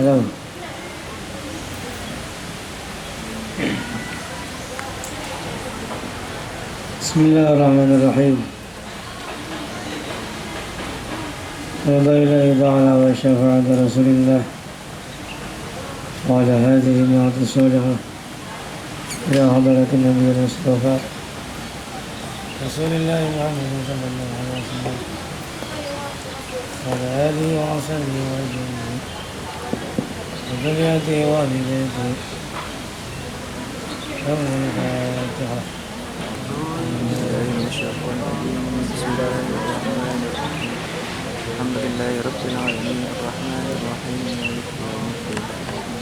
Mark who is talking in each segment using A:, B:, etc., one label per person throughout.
A: Halo. Bismillahirrahmanirrahim. Ridha ilahi ta'ala wa syafa'at Rasulillah wa ala hadhihi ni'matu salihah ila hadratin Nabi Mustafa Rasulillah Muhammad sallallahu alaihi wasallam wa ala alihi wa sahbihi wa ajma'in wa dhurriyyatihi wa walidayhi Al-Fatihah.
B: Alhamdulillahi Rabbil Alamin Ar-Rahmanir Rahim Maliki Yawmiddin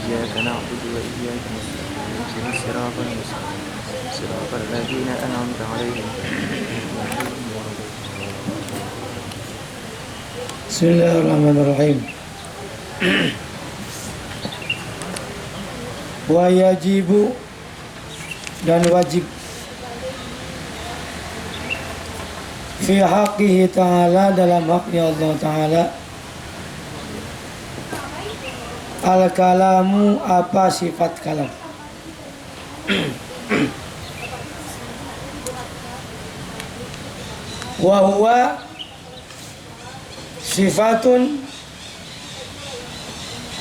B: Iyyaka na'budu wa iyyaka nasta'in Ihdinas siratal mustaqim Siratal ladzina an'amta 'alaihim
A: Bismillahirrahmanirrahim. Wa yajibu dan wajib fi haqqihi ta'ala dalam haknya Allah Ta'ala al-kalamu apa sifat kalam wa huwa sifatun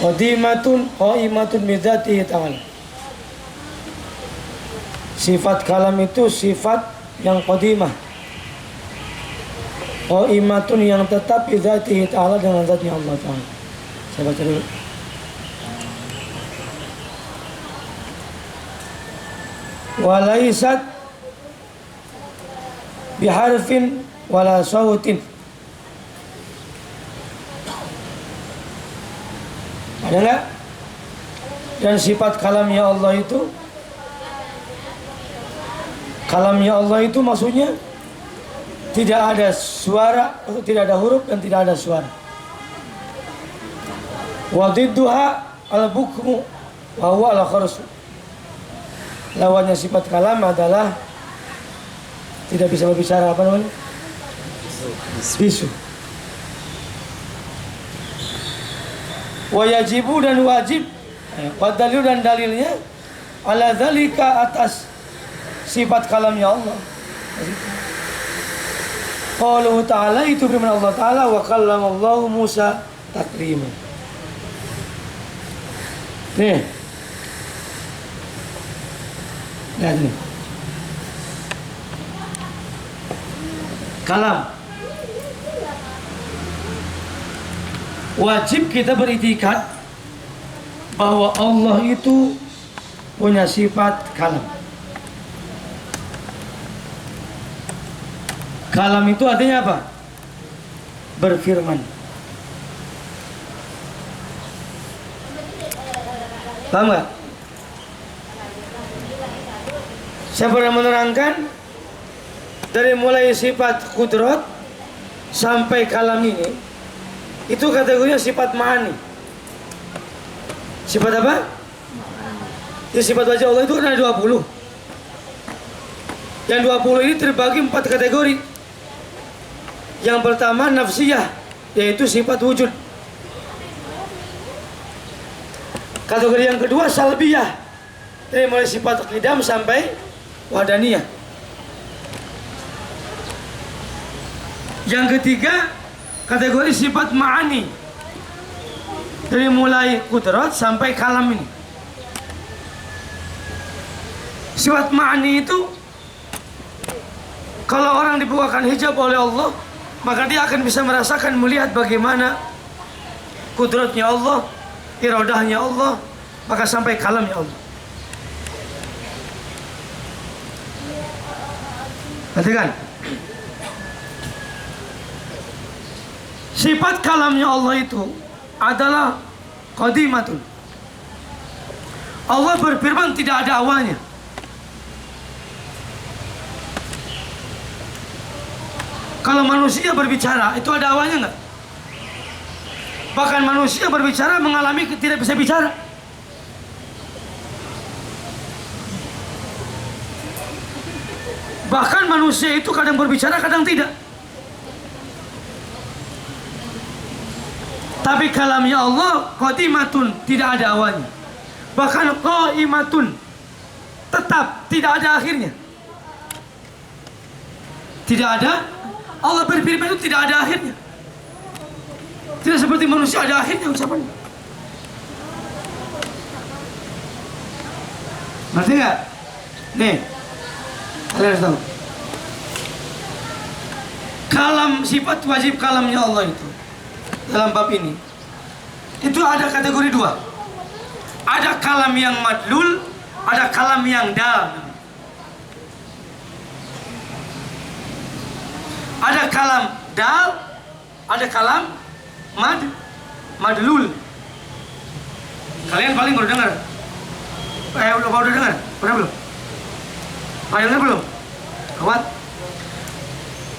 A: qadimatun bidzatihi ta'ala. Sifat kalam itu sifat yang qadimah, qaimatun yang tetap bidzatihi ta'ala dengan zatnya Allah Ta'ala. Saya baca dulu. Walaisat biharfin wala sautin. Ada enggak? Dan sifat kalamnya Allah itu maksudnya tidak ada suara, tidak ada huruf dan tidak ada suara. Wa didduha al-bukmu wa huwa al-kharsu. Lawannya sifat kalam adalah tidak bisa berbicara, apa namanya? Bisu. Wa yajibu dan wajib, wa dalil dan dalilnya ala dzalika atas sifat kalamnya Allah. Qauluhu ta'ala itu firman Allah Ta'ala wa kallamallahu Musa taklima. Nih. Lihat nih. Kalam. Wajib kita beritikad bahwa Allah itu punya sifat kalam. Kalam itu artinya apa? Berfirman. Paham gak? Saya pernah menerangkan dari mulai sifat kudrat sampai kalam ini, itu kategorinya sifat ma'ani. Sifat apa? Ya, sifat wajah Allah itu kan ada 20. Yang 20 ini terbagi 4 kategori. Yang pertama nafsiyah, yaitu sifat wujud. Kategori yang kedua salbiyah, dari mulai sifat qidam sampai wadaniyah. Yang ketiga kategori sifat ma'ani, dari mulai kudrat sampai kalam ini. Sifat ma'ani itu kalau orang dibukakan hijab oleh Allah, maka dia akan bisa merasakan, melihat bagaimana kudratnya Allah, iradahnya Allah, maka sampai kalamnya Allah. Perhatikan, sifat kalamnya Allah itu adalah qadimatun. Allah berfirman tidak ada awalnya. Kalau manusia berbicara, itu ada awalnya enggak? Bahkan manusia berbicara mengalami tidak bisa bicara. Bahkan manusia itu kadang berbicara, kadang tidak. Tapi kalamnya Allah qadimatun, tidak ada awalnya. Bahkan qaimatun, tetap tidak ada akhirnya. Tidak ada, Allah berfirman itu tidak ada akhirnya. Tidak seperti manusia ada akhirnya ucapannya. Ngerti nggak? Nih, kalian harus tahu. Kalam, sifat wajib kalamnya Allah itu dalam bab ini itu ada kategori dua. Ada kalam yang madlul, ada kalam yang dal. Ada kalam dal, ada kalam madlul. Kalian paling baru dengar. Udah dengar? Pernah belum? Pernah dengar belum? Kawan.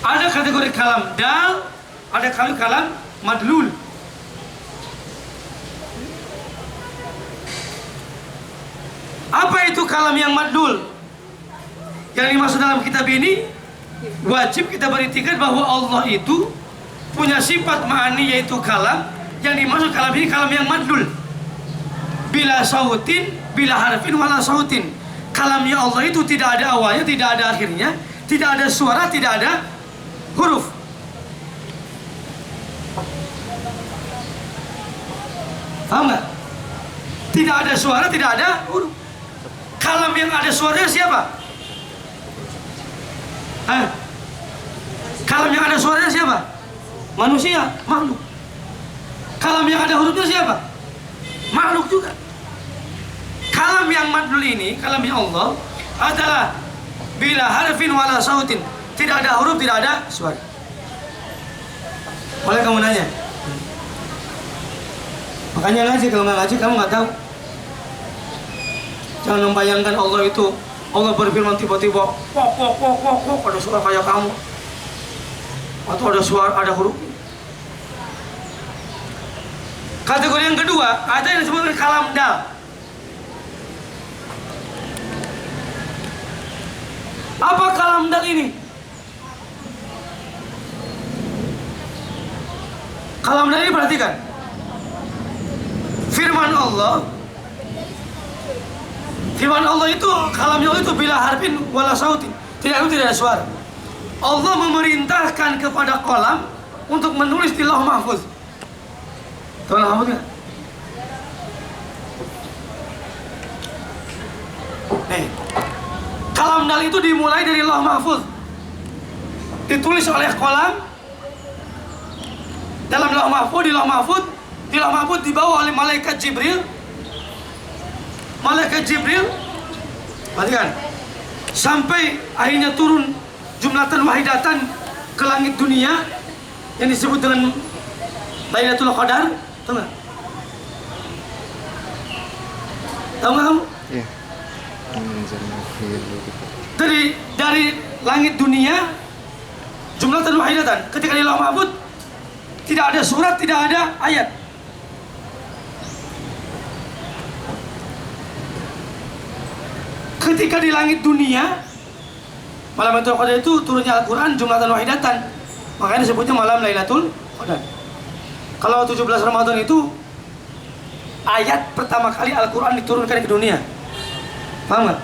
A: Ada kategori kalam dal, ada kalam madlul. Apa itu kalam yang madlul? Yang dimaksud dalam kitab ini, wajib kita beriktikad bahwa Allah itu punya sifat ma'ani, yaitu kalam. Yang dimaksud kalam ini kalam yang madlul, bila sautin, bila harfin, wala sautin. Kalamnya Allah itu tidak ada awalnya, tidak ada akhirnya, tidak ada suara, tidak ada huruf. Paham nggak? Tidak ada suara, tidak ada huruf. Kalam yang ada suaranya siapa? Kalam yang ada suaranya siapa? Manusia, makhluk. Kalam yang ada hurufnya siapa? Makhluk juga. Kalam yang madlul ini, kalamnya Allah adalah bila harfin wala sautin, tidak ada huruf, tidak ada suara. Boleh kamu nanya? Makanya ngaji, kalau nggak ngaji kamu nggak tahu. Jangan membayangkan Allah itu, Allah berfirman tiba-tiba pok ada suara kayak kamu, atau ada suara, ada huruf. Kategori yang kedua ada yang disebut kalam dal. Apa kalam dal ini? Kalam dal ini perhatikan. Firman Allah itu, kalamnya Allah itu bila harfin wala sautin, tidak ada suara. Allah memerintahkan kepada kolam untuk menulis di Lauh Mahfuz. Tahu Lauh Mahfuz nggak? Kalam dal itu dimulai dari Lauh Mahfuz, ditulis oleh kolam dalam Lauh Mahfuz. Di Lauh Mahfuz dibawa oleh malaikat Jibril. Perhatikan, sampai akhirnya turun jumlatan wahidatan ke langit dunia yang disebut dengan Lailatul Qadar. Tahu nggak? Tahu nggak kamu?
B: Iya.
A: Dari langit dunia jumlatan wahidatan, ketika di Lauh Mahfuz tidak ada surat, tidak ada ayat. Ketika di langit dunia, malam Lailatul Qadar itu turunnya Al-Quran jumlatan wahidatan, makanya disebutnya malam Lailatul Qadar. Kalau 17 Ramadan itu ayat pertama kali Al-Quran diturunkan ke dunia. Paham nggak?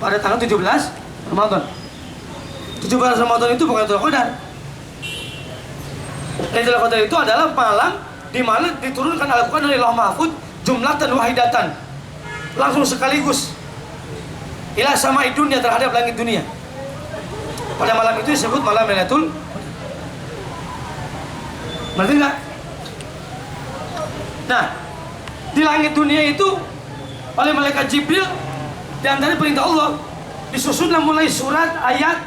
A: Pada tanggal 17 Ramadan. 17 Ramadan itu bukan Lailatul Qadar. Lailatul Qadar itu adalah malam di mana diturunkan Al-Quran dari Lauh Mahfuz jumlatan wahidatan, langsung sekaligus ila samai dunia, terhadap langit dunia. Pada malam itu disebut malam Lailatul Qadar. Ngerti nggak? Nah, di langit dunia itu oleh malaikat Jibril, dan dari perintah Allah disusunlah mulai surat, ayat,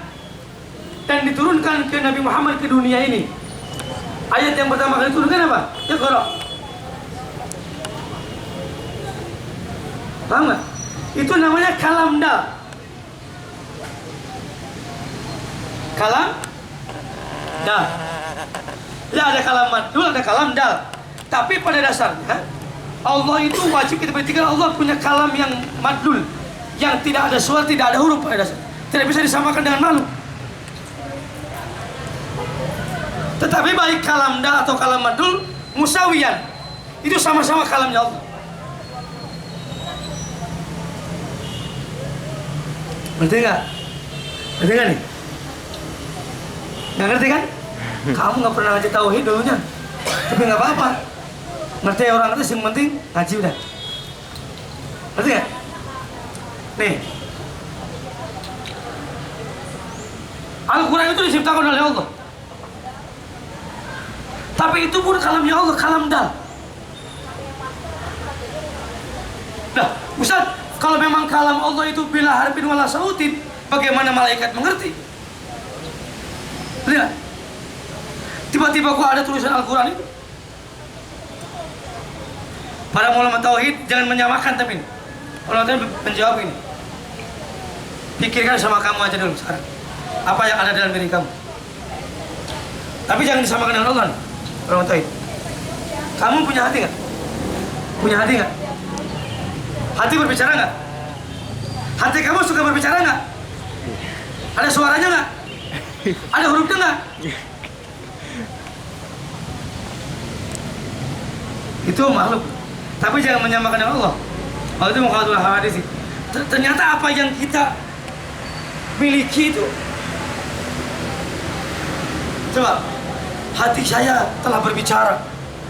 A: dan diturunkan ke Nabi Muhammad ke dunia ini. Ayat yang pertama kali diturunkan apa? Iqra. Paham nggak? Itu namanya kalam dal. Kalam dal. Ya, ada kalam madlul, ada kalam dal. Tapi pada dasarnya Allah itu wajib kita perhatikan, Allah punya kalam yang madlul, yang tidak ada suara, tidak ada huruf pada dasarnya. Tidak bisa disamakan dengan makhluk. Tetapi baik kalam dal atau kalam madlul musawiyan. Itu sama-sama kalamnya Allah. Ngerti nggak? Ngerti nggak nih? Nggak ngerti kan? Kamu nggak pernah ngaji tauhid dulunya, tapi nggak apa-apa. Ngerti orang itu yang penting ngaji udah. Ngerti nggak? Nih, Al-Quran itu diciptakan oleh Allah. Tapi itu pun kalamnya Allah, kalam dal. Nah, Ustaz, kalau memang kalam Allah itu bila harfin wala sautin, bagaimana malaikat mengerti? Lihat, tiba-tiba kok ada tulisan Al-Quran itu. Para ulama tauhid jangan menyamakan tapi ini. Ulama tauhid menjawab ini. Pikirkan sama kamu aja dulu sekarang. Apa yang ada dalam diri kamu. Tapi jangan disamakan dengan Allah nih. Ulama tauhid. Kamu punya hati nggak? Punya hati nggak? Hati berbicara nggak? Hati kamu suka berbicara nggak? Ada suaranya nggak? Ada hurufnya nggak? Itu makhluk. Tapi jangan menyamakan dengan Allah. Allah itu mukhawatul hadis. Ternyata apa yang kita miliki itu, coba, hati saya telah berbicara.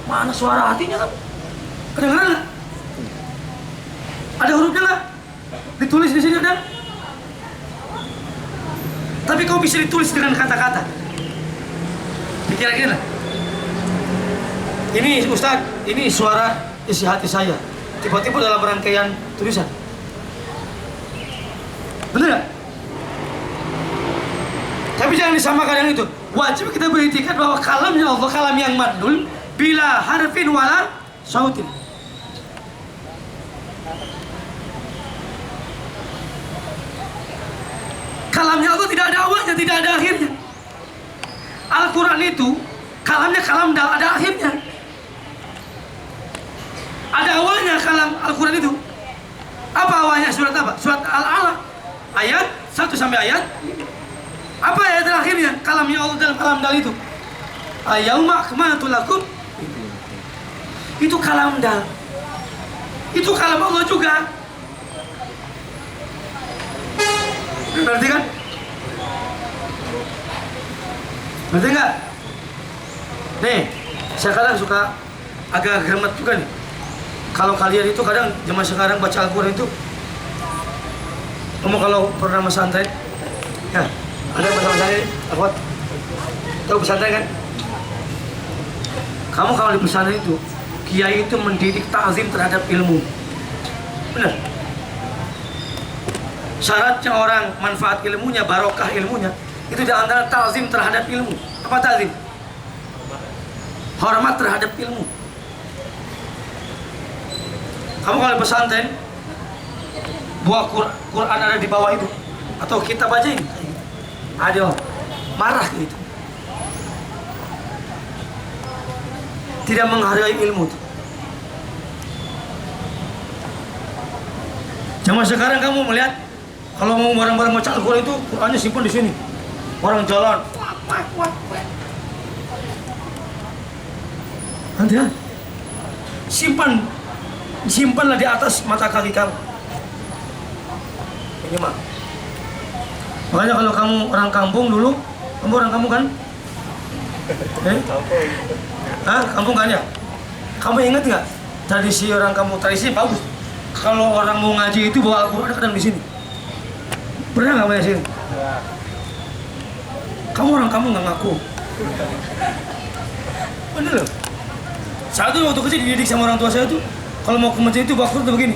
A: Mana suara hatinya kan? Kedengeran nggak? Ada hurufnya nggak? Ditulis di sini ada. Tapi kau bisa ditulis dengan kata-kata. Kira-kira. Ini Ustaz, ini suara isi hati saya. Tiba-tiba dalam rangkaian tulisan. Benar nggak? Tapi jangan disamakan yang itu. Wajib kita beritikat bahwa kalamnya Allah, kalam yang madlul, bila harfin wala sautin. Kalamnya Allah tidak ada awalnya, tidak ada akhirnya. Al-Quran itu, kalamnya kalam dal, ada akhirnya. Ada awalnya kalam Al-Quran itu. Apa awalnya? Surat apa? Surat Al-Alaq. Ayat 1 sampai ayat. Apa ayat terakhirnya? Kalamnya Allah dalam kalam dal itu. Al-yauma akmaltu lakum. Itu kalam dal. Itu kalam Allah juga. Berarti kan? Berarti enggak? Nih, saya kadang suka agak geremet juga nih. Kalau kalian itu kadang zaman sekarang baca Al-Quran itu, kamu kalau pernah pesantren, ya, ada bersama saya, apa? Tahu pesantren kan? Kamu kalau di pesantren itu, kiai itu mendidik ta'zim terhadap ilmu. Benar? Syaratnya orang manfaat ilmunya, barokah ilmunya, itu di antara ta'zim terhadap ilmu. Apa ta'zim? Hormat terhadap ilmu. Kamu kalau di pesantren, buah Quran ada di bawah itu, atau kita bacain, ada marah gitu. Tidak menghargai ilmu itu. Zaman sekarang kamu melihat, kalau mau barang-barang baca Al-Quran itu, Qurannya simpan di sini. Orang jalan, nanti ya, simpanlah di atas mata kaki kamu. Ini mah. Makanya kalau kamu orang kampung dulu, kamu orang kampung kan? Hah? Kampung kan ya? Kamu ingat nggak tradisi orang kampung? Tradisi bagus. Kalau orang mau ngaji itu bawa Al-Quran kadang di sini. Pernah nggak main sini? Kamu orang kamu nggak ngaku. Bener loh. Saya tuh waktu kecil dididik sama orang tua saya tuh, kalau mau ke masjid itu bawa Al-Quran tuh begini.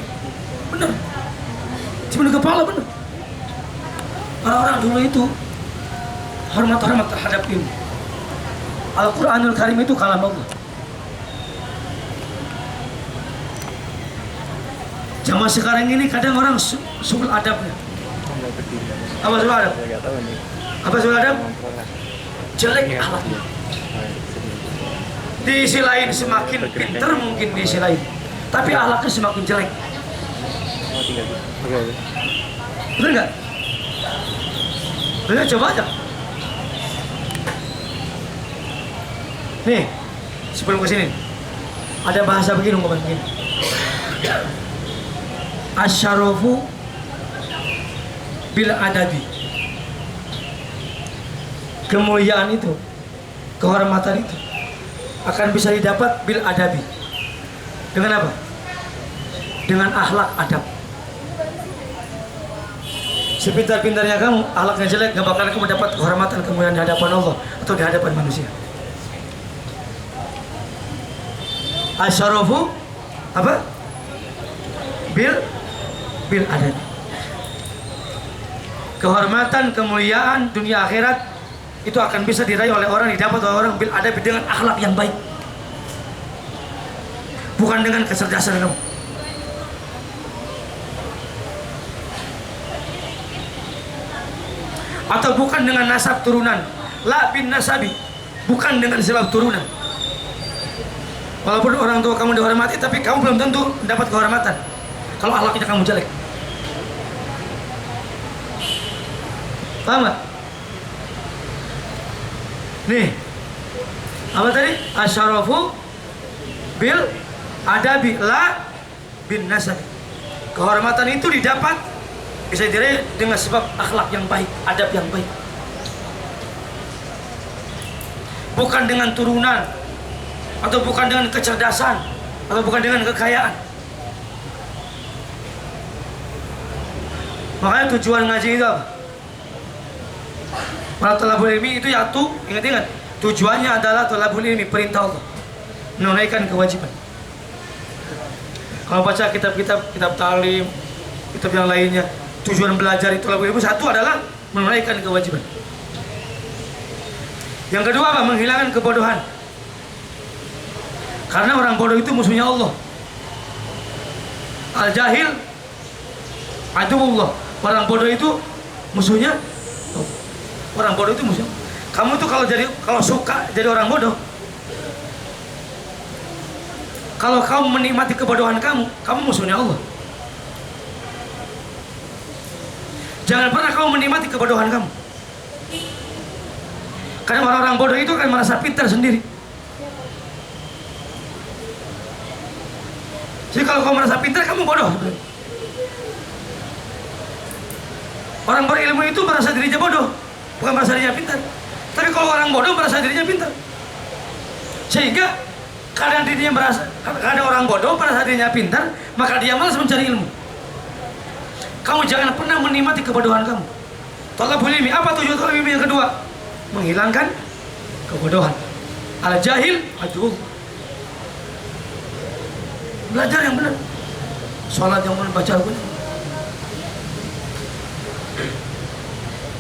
A: Bener. Cuma di kepala bener. Orang-orang dulu itu hormat terhadap ilmu. Al-Quranul Karim itu kalam Allah. Zaman sekarang ini kadang orang suul adabnya. Apa suul adab? Apa suul adab? Jelek akhlaknya. Di sisi lain semakin pintar mungkin di sisi lain, tapi akhlaknya semakin jelek. Bener nggak? Bener, coba aja. Nih, sebelum kesini, Ada bahasa begini, ngomong begini. Asyarafu bil adabi. Kemuliaan itu, kehormatan itu akan bisa didapat bil adabi. Dengan apa? Dengan akhlak adab. Sepintar-pintarnya kamu, akhlaknya jelek, gak bakal kamu dapat kehormatan kemuliaan di hadapan Allah atau di hadapan manusia. Asyarafu apa? Bil adab. Kehormatan, kemuliaan dunia akhirat itu akan bisa diraih oleh orang, didapat oleh orang bil adab, dengan akhlak yang baik. Bukan dengan kecerdasan kamu. Atau bukan dengan nasab turunan. La bin nasabi. Bukan dengan sebab turunan. Walaupun orang tua kamu dihormati, tapi kamu belum tentu dapat kehormatan kalau akhlaknya kamu jelek. Paham gak? Nih, apa tadi? Asyarafu bil adabi la bin nasab. Kehormatan itu didapat, bisa diraih dengan sebab akhlak yang baik, adab yang baik. Bukan dengan turunan, atau bukan dengan kecerdasan, atau bukan dengan kekayaan. Makanya tujuan ngaji itu apa? Para thalabul ilmi itu yaitu, ingat-ingat, tujuannya adalah thalabul ilmi, perintah Allah, menunaikan kewajiban. Kalau baca kitab-kitab, kitab ta'lim, kitab yang lainnya, tujuan belajar itu thalabul ilmi satu adalah menunaikan kewajiban. Yang kedua apa? Menghilangkan kebodohan. Karena orang bodoh itu musuhnya Allah. Al-jahil aduwullah. Orang bodoh itu musuhnya Allah. Orang bodoh itu musuh. Kamu tuh kalau suka jadi orang bodoh, kalau kamu menikmati kebodohan kamu musuhnya Allah. Jangan pernah kamu menikmati kebodohan kamu. Karena orang-orang bodoh itu akan merasa pintar sendiri. Jadi kalau kamu merasa pintar, kamu bodoh. Orang berilmu itu merasa dirinya bodoh, bukan merasa dirinya pintar. Tapi kalau orang bodoh merasa dirinya pintar, sehingga kadang orang bodoh merasa dirinya pintar, maka dia malas mencari ilmu. Kamu jangan pernah menikmati kebodohan kamu. Thalabul ilmi, apa tujuan thalabul ilmi yang kedua? Menghilangkan kebodohan. Al-jahil aduh. Belajar yang benar, sholat yang benar, baca Al-Quran.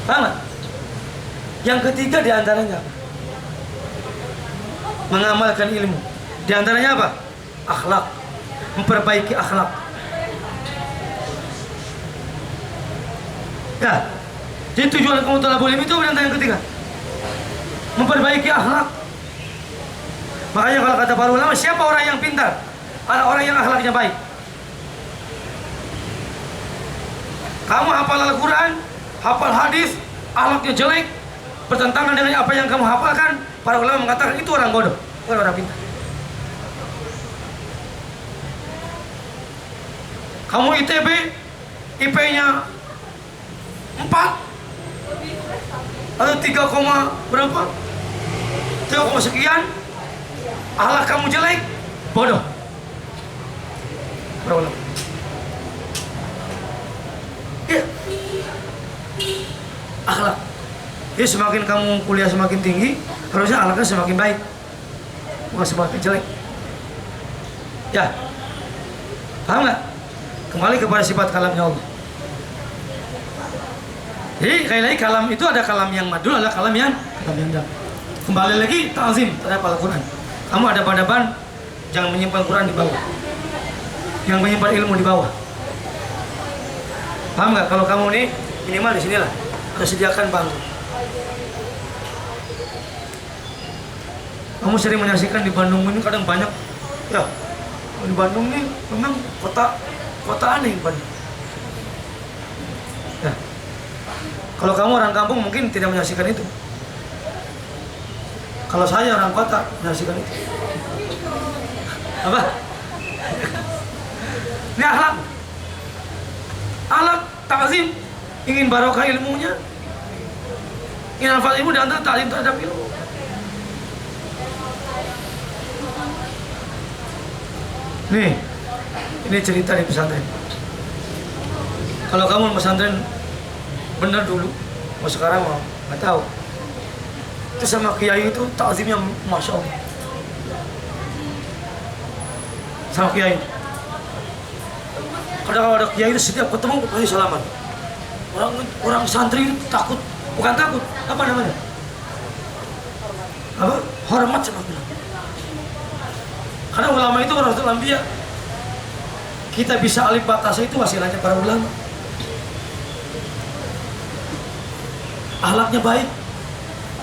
A: Paham gak? Yang ketiga diantaranya apa? Mengamalkan ilmu. Diantaranya apa? Akhlak. Memperbaiki akhlak. Ya. Jadi tujuan kamu thalabul ilmi itu diantara yang ketiga, memperbaiki akhlak. Makanya kalau kata para ulama, siapa orang yang pintar? Orang yang akhlaknya baik. Kamu hafal Al-Quran, hafal hadis, akhlaknya jelek, bertentangan dengan apa yang kamu hafalkan, para ulama mengatakan itu orang bodoh, bukan orang pintar. Kamu ITB, IP-nya 4 atau 3, berapa? 3, sekian, akhlak kamu jelek, bodoh. Ya, akhlak. Jadi semakin kamu kuliah semakin tinggi, harusnya akhlaknya semakin baik, bukan semakin jelek. Ya, paham nggak? Kembali kepada sifat kalamnya Allah. Jadi sekali lagi kalam itu ada kalam yang madul, ada kalam yang dalam. Kembali lagi ta'zim terhadap Al-Quran. Kamu ada adaban, jangan menyimpan Quran di bawah, yang menyimpan ilmu di bawah. Paham nggak? Kalau kamu nih minimal di sinilah ada sediakan bangku. Kamu sering menyaksikan di Bandung ini kadang banyak, ya di Bandung nih memang kota aneh Bandung. Ya. Kalau kamu orang kampung mungkin tidak menyaksikan itu. Kalau saya orang kota menyaksikan itu. Apa? Ini akhlak. Akhlak ta'zim, ingin barokah ilmunya, ingin hafal ilmu dan ta'zim terhadap ilmu. Nih, ini cerita di pesantren. Kalau kamu pesantren bener dulu, mau sekarang mau nggak tahu. Itu sama kiai itu ta'zimnya masya Allah. Sama kiai. Kadang kalau ada kiai itu setiap ketemu pasti salaman. Orang santri takut, bukan takut, apa namanya? Apa? Hormat sama bilang. Karena ulama itu warasatul anbiya. Kita bisa alif batasnya itu wasilahnya para ulama. Akhlaknya baik.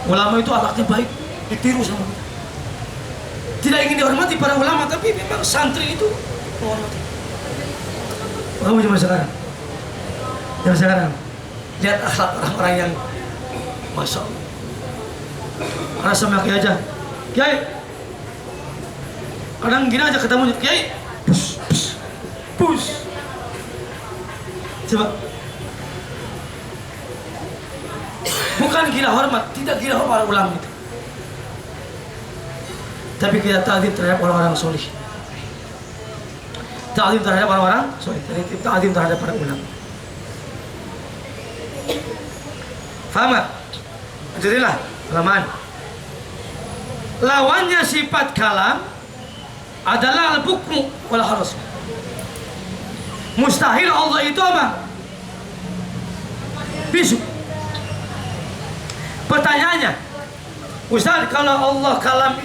A: Ulama itu akhlaknya baik, ditiru sama kita. Tidak ingin dihormati para ulama, tapi memang santri itu menghormati. Kamu cuma sekarang. Cuma sekarang. Lihat akhlak orang-orang yang masya Allah. Karena sama kiai aja. Kiai. Kadang gini aja ketemu kiai. Pus, pus, pus. Coba. Bukan gila hormat, tidak gila hormat para ulama itu. Tapi kita ta'zim terhadap orang-orang soleh. Ta'zim terhadap orang-orang soleh. Ta'zim terhadap para ulama. Faham gak? Jadilah kelamaan. Lawannya sifat kalam adalah al-bukmu wal harus. Mustahil Allah itu apa? Bisu. Pertanyaannya, Ustaz, kalau Allah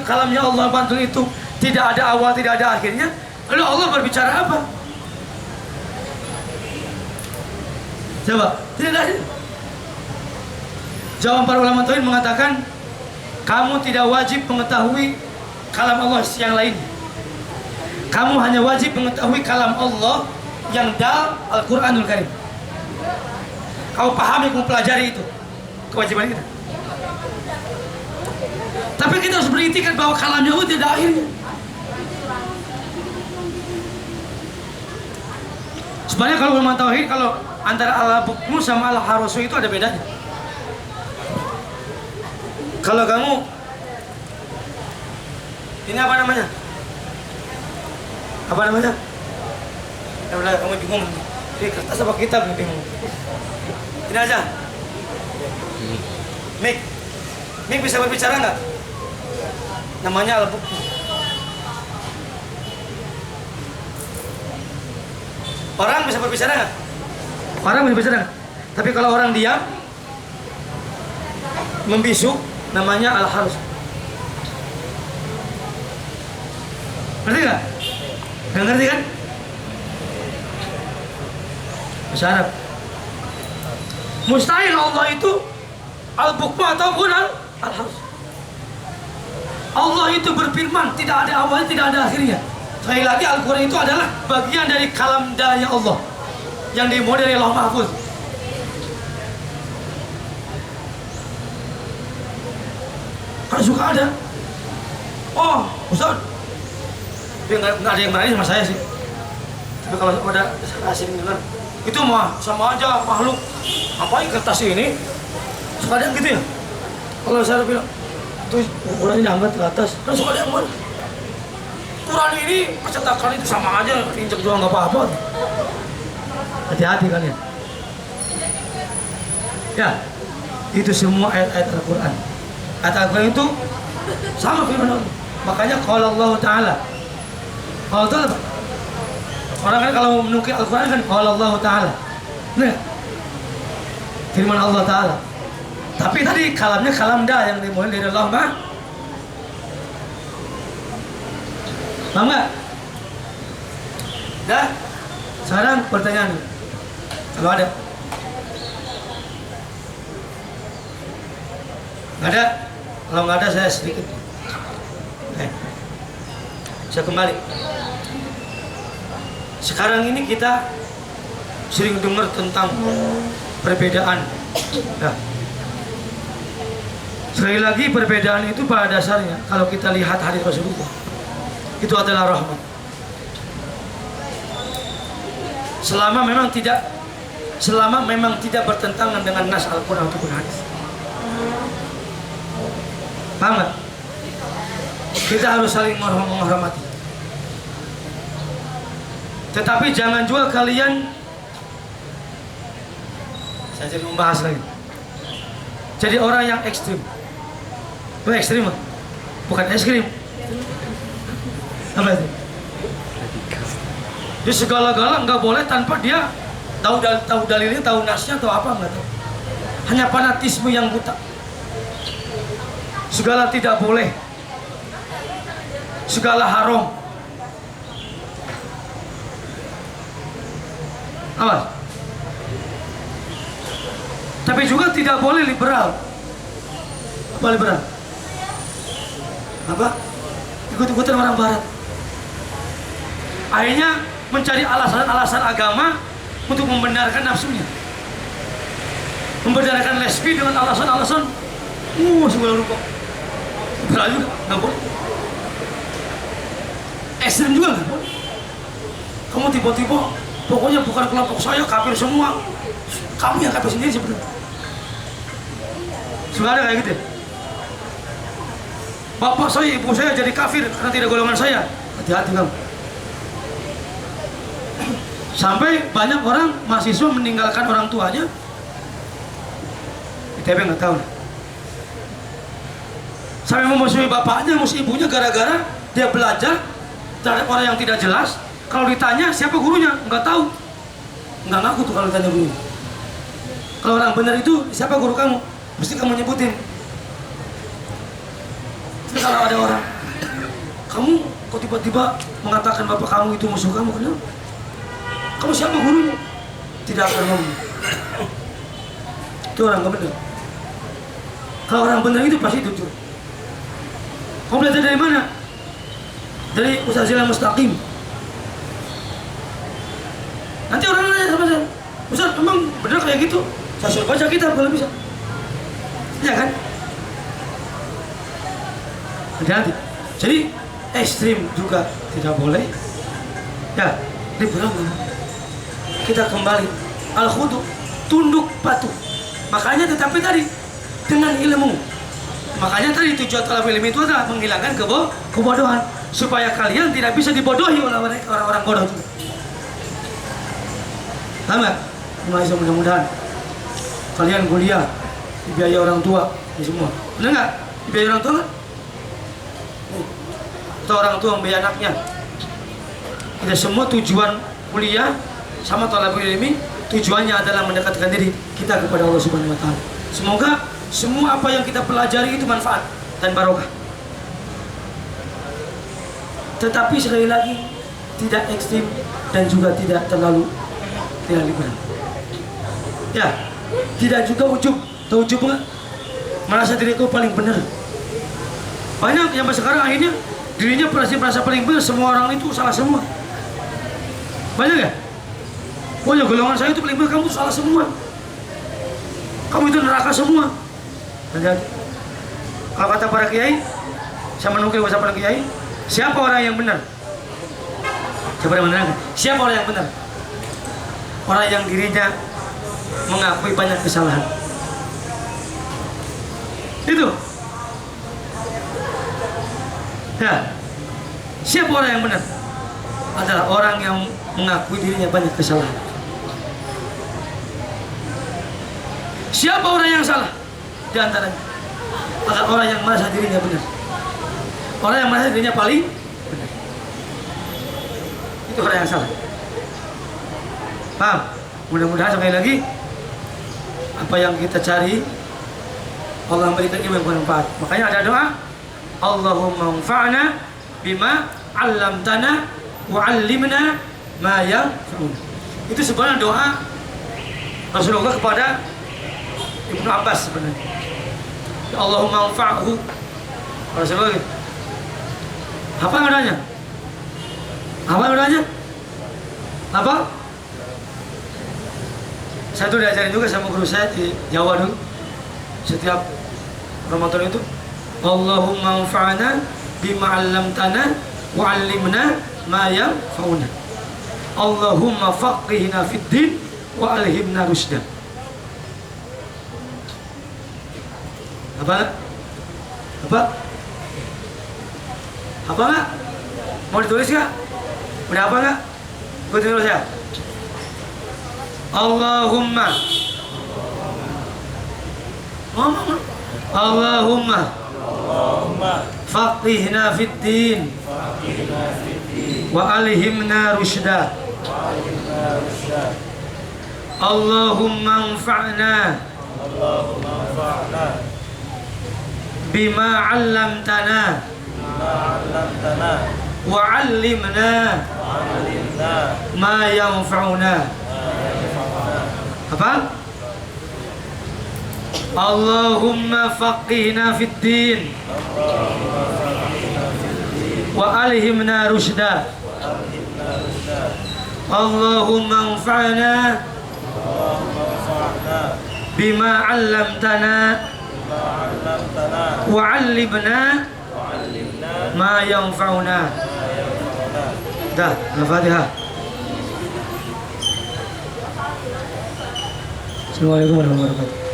A: kalamnya Allah bantul itu tidak ada awal, tidak ada akhirnya, lalu Allah berbicara apa? Coba, tidak ada. Jawaban para ulama tauhid mengatakan, kamu tidak wajib mengetahui kalam Allah yang lain. Kamu hanya wajib mengetahui kalam Allah yang dalam Al-Quranul Karim. Kau pahami, kamu pelajari itu. Kewajiban kita. Tapi kita harus beriktikad bahwa kalamnya Allah tidak ada akhirnya. Sebenarnya kalau ulama tauhid, kalau antara al-bukmu sama al-harusu itu ada bedanya. Kalau kamu ini apa namanya? Apa namanya? Ya udah, kamu bingung. Ini kertas apa kitab nih, bingung. Ini aja. Mik bisa berbicara nggak? Namanya al-bukmu. Orang bisa berbicara nggak? Orang bisa berbicara nggak? Tapi kalau orang diam, membisu, namanya al-harus. Ngerti nggak? Nggak ngerti kan? Bahasa Arab. Mustahil Allah itu al-bukmu ataupun al-harus. Allah itu berfirman, tidak ada awal, tidak ada akhirnya. Sekali lagi Al-Quran itu adalah bagian dari kalam daya Allah yang dimulai dari Lauh Mahfuz. Kalau suka ada, oh Ustaz, tapi nggak ada yang berani sama saya sih. Tapi kalau ada asing dengar, itu mah sama aja makhluk. Ngapain kertas ini? Suka ada yang gitu ya? Kalau saya bilang, tuh ukurannya diangkat ke atas, kan suka ada yang mana? Quran ini percetakan itu sama aja, injek juga nggak apa-apa. Hati-hati kalian. Ya, itu semua ayat-ayat Al-Quran. Ayat Al-Quran itu sama firman Allah. Makanya kalau Allah Ta'ala, Allah Ta'ala, orang kan kalau menukil Al-Quran kan kalau Allah Ta'ala, nah, firman Allah Ta'ala. Tapi tadi kalamnya kalam dah yang dimulai dari Allah Mah. Paham nggak? Dah? Sekarang pertanyaan, kalau ada? Nggak ada? Kalau nggak ada saya sedikit. Saya kembali. Sekarang ini kita sering dengar tentang perbedaan. Nah, sekali lagi perbedaan itu pada dasarnya kalau kita lihat hadis Rasulullah itu adalah rahmat. selama memang tidak bertentangan dengan nas Al-Quran ataupun hadis. Paham nggak? Kita harus saling menghormati. Tetapi jangan juga kalian, saya jadi membahas lagi, jadi orang yang ekstrim. Itu ekstrim, bukan es krim. Apa itu? Jadi segala-gala nggak boleh tanpa dia tahu dalilnya, tahu nasnya, atau apa nggak tahu. Hanya fanatisme yang buta. Segala tidak boleh, segala haram. Awas. Tapi juga tidak boleh liberal. Apa liberal? Apa? Ikut-ikutan orang barat. Akhirnya mencari alasan-alasan agama untuk membenarkan nafsunya. Membenarkan lesbi dengan alasan-alasan segala rupa. Liberal juga, nggak boleh. Ekstrim juga nggak boleh. Kamu tiba-tiba, pokoknya bukan kelompok saya, kafir semua. Kamu yang kafir sendiri sebenarnya. Sudah ada kayak gitu ya? Bapak saya, ibu saya jadi kafir karena tidak golongan saya. Hati-hati kamu. Sampai banyak orang mahasiswa meninggalkan orang tuanya. ITB nggak tahu. Sampai memusuhi bapaknya, memusuhi ibunya gara-gara dia belajar terhadap orang yang tidak jelas. Kalau ditanya siapa gurunya, nggak tahu, nggak ngaku tuh kalau ditanya gurunya. Kalau orang benar itu siapa guru kamu, mesti kamu nyebutin. Tapi kalau ada orang, kamu kok tiba-tiba mengatakan bapak kamu itu musuh kamu, kenapa? Kamu siapa gurunya? Tidak akan ngomong. Itu orang nggak benar. Kalau orang benar itu pasti jujur. Kamu belajar dari mana? Dari Ustaz Zila Mustaqim. Nanti orang nanya sama saya, Ustaz, emang benar kayak gitu? Saya suruh baca kitab kalau bisa. Ya kan? Hati-hati. Jadi ekstrim juga tidak boleh. Ya, liberal. Kita kembali al-khudu, tunduk patuh. Makanya tetapi tadi dengan ilmu. Makanya tadi tujuan talabul ilmi itu adalah menghilangkan kebodohan, supaya kalian tidak bisa dibodohi oleh orang-orang bodoh itu. Paham nggak? Mudah-mudahan kalian kuliah dibiayai orang tua, ini semua. Benar nggak? Dibiayai orang tua kan? Atau orang tua membiayai anaknya. Kita semua tujuan kuliah sama talabul ilmi tujuannya adalah mendekatkan diri kita kepada Allah Subhanahu wa taala. Semoga semua apa yang kita pelajari itu manfaat dan barokah. Tetapi sekali lagi tidak ekstrim dan juga tidak terlalu liberal. Ya, tidak juga ujub. Tahu ujub nggak? Merasa diriku paling benar. Banyak yang sekarang akhirnya dirinya merasa paling benar, semua orang itu salah semua. Banyak ya? Oh ya, golongan saya itu paling benar, kamu salah semua. Kamu itu neraka semua. Dan kalau kata para kiai, saya menukil bahasa para kiai, siapa orang yang benar? Siapa yang benar? Siapa orang yang benar? Orang yang dirinya mengakui banyak kesalahan. Itu. Ya. Siapa orang yang benar? Adalah orang yang mengakui dirinya banyak kesalahan. Siapa orang yang salah? Di antaranya adalah orang yang merasa dirinya benar. Orang yang merasa dirinya paling benar. Itu orang yang salah. Paham? Mudah-mudahan sekali lagi apa yang kita cari Allah memberikan ilmu yang bermanfaat. Makanya ada doa, Allahumma anfa'na bima 'allamtana wa 'allimna ma yanfa'una. Itu sebenarnya doa Rasulullah kepada Ibnu Abbas sebenarnya. Ya Allahumma anfa'hu. Rasulullah. Apa adanya? Apa adanya? Apa? Saya tuh diajarin juga sama guru saya di Jawa dulu. Setiap Ramadan itu, Allahumma anfa'na bima 'allamtana wa 'allimna ma yanfa'una. Allahumma faqihna fid din wa alhimna rusda. Apa? Apa? Apa nggak? Mau ditulis nggak? Udah apa nggak? Gue tulis ya. Allahumma. Ngomong. Allahumma. Faqihna fid din wa alhimna rusda. Allahumma anfa'na bima 'allamtana wa 'allimna ma yanfa'una. Apa? Allahumma faqihna fid din wa alhimna rusda. Allahumma anfa'na bima 'allamtana wa 'allimna ma yanfa'una. Dah, Al-Fatihah. Assalamualaikum warahmatullahi wabarakatuh.